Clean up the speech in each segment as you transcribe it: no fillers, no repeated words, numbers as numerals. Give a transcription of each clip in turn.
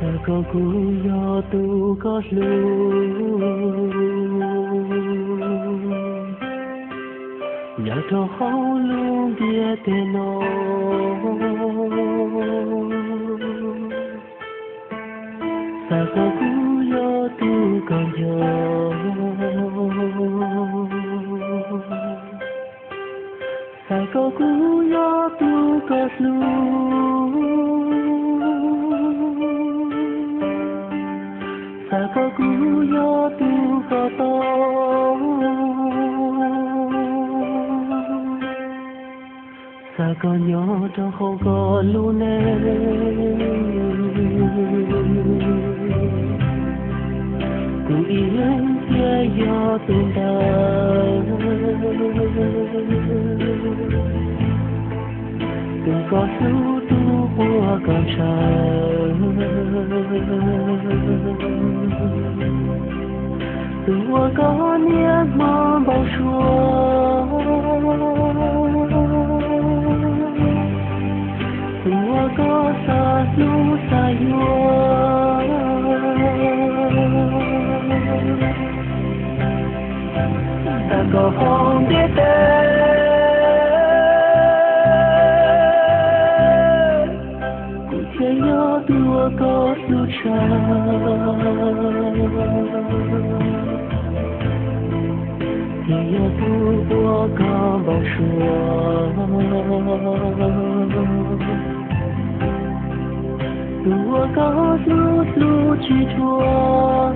Sao có cú gió tu có lưu nhà cho hậu luôn biết tên nó sao có cú gió tu còn gió sao có cú gió tu có lưu sao có cú gió tu có to sao có nhỏ trong không có luôn em cụ yên kia gió từng đời từng có số tu của con trời từng có nhớ mong bao chúa từng có xa lu xa yua ta có không biết tên cụ thể nhớ tua có lu cha nhớ tua có bao chúa tua có lu chỉ chúa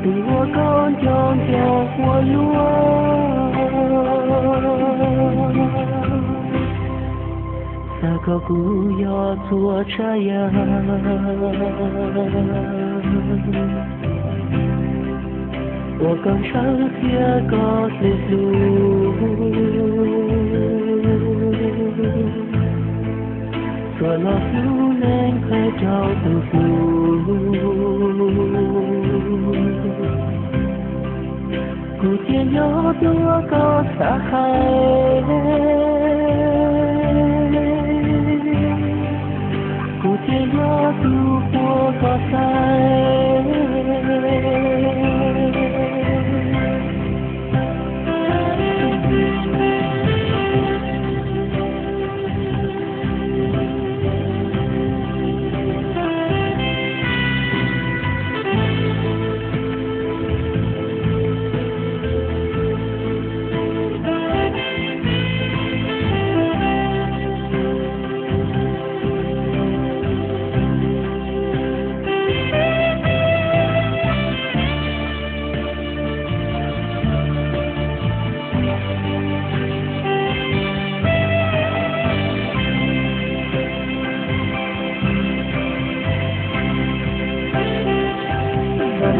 tua con trong gió hoa lúa sao có cú gió tua trái tua con trái kia có lê lu tua nó lu lên khai trao từ cụ thiên nhớ tua có xa hay cụ thiên nhớ tua có sai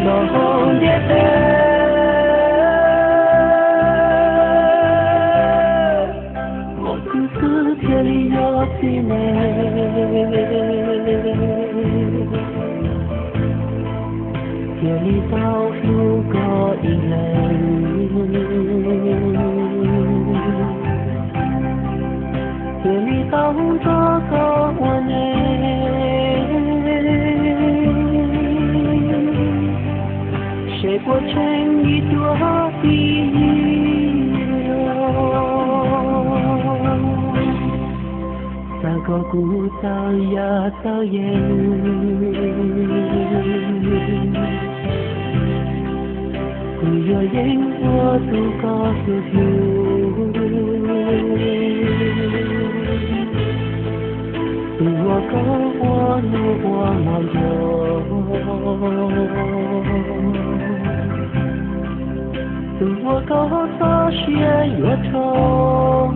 nó không biết tên một cứ thiên lý nó xin thiên lý tao lu có ý lành thiên lý tao có quan sẽ qua tranh đi tua đi sao có cú sao ya sao yên cú yo yên qua tu có tu tu có qua nu qua ngồi tua có xa xia yua thâu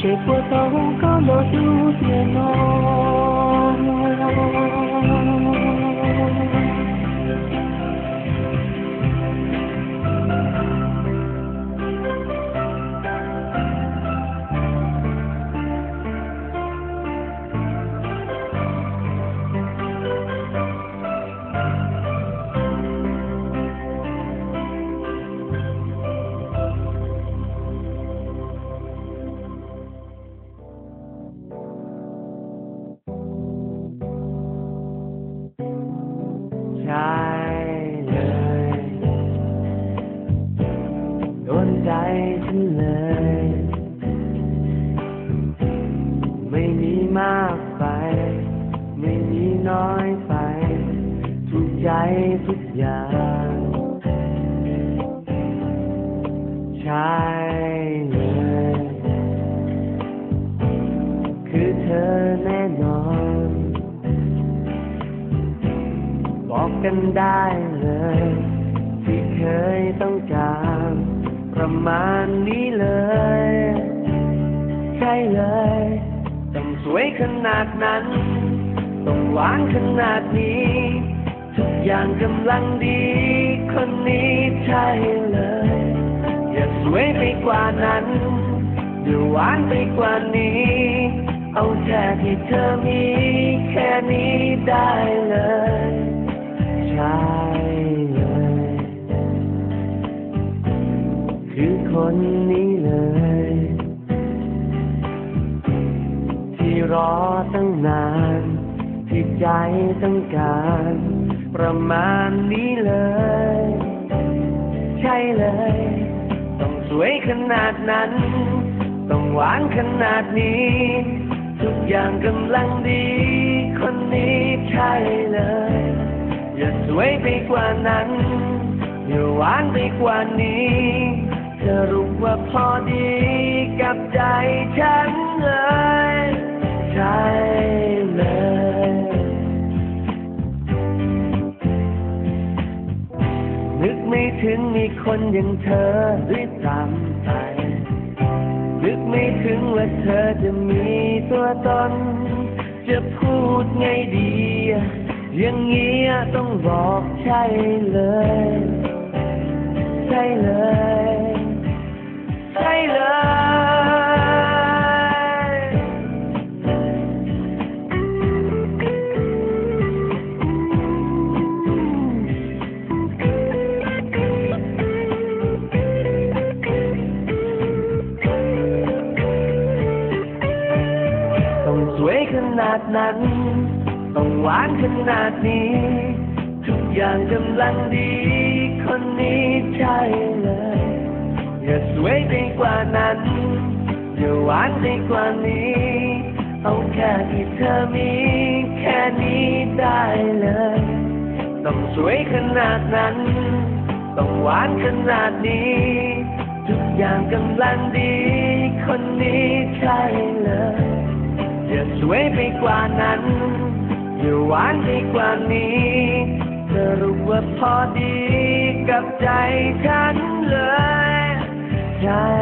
sẽ qua tao có lo tu tiền nó ดนใจฉันเลยไม่มีมากไปไม่มีน้อยไปทุกใจทุกอย่างใช่เลยคือเธอแน่นอนบอกกันได้เลยที่เคยต้องการประมาณนี้เลยใช่เลยต้องสวยขนาดนั้นต้องหวานขนาดนี้ทุกอย่างกำลังดีคนนี้ใช่เลยอย่าสวยไปกว่านั้นอย่าหวานไปกว่านี้เอาแค่ที่เธอมีแค่นี้ได้เลยใช่เลยคือคนนี้เลยที่รอตั้งนานที่ใจต้องการประมาณนี้เลยใช่เลยต้องสวยขนาดนั้นต้องหวานขนาดนี้ทุกอย่างกำลังดีคนนี้ใช่เลยอย่าสวยไปกว่านั้นอย่าหวานไปกว่านี้สรุปว่าพอดีกับใจฉันเลยใช่เลยนึกไม่ถึงมีคนอย่างเธอด้วยซ้ำไปนึกไม่ถึงว่าเธอจะมีตัวตนจะพูดไงดีอย่างเงี้ยต้องบอกใช่เลยใช่เลยใช่เลยต้องสวยขนาดนั้นต้องหวานขนาดนี้ทุกอย่างกำลังดีคนนี้ใช่เลยอย่าสวยไปกว่านั้นอย่าหวานไปกว่านี้เอาแค่ที่เธอมีแค่นี้ได้เลยต้องสวยขนาดนั้นต้องหวานขนาดนี้ทุกอย่างกำลังดีคนนี้ใช่เลยอย่าสวยไปกว่านั้นอย่าหวานไปกว่านี้สรุปว่าพอดีกับใจฉันเลยใช่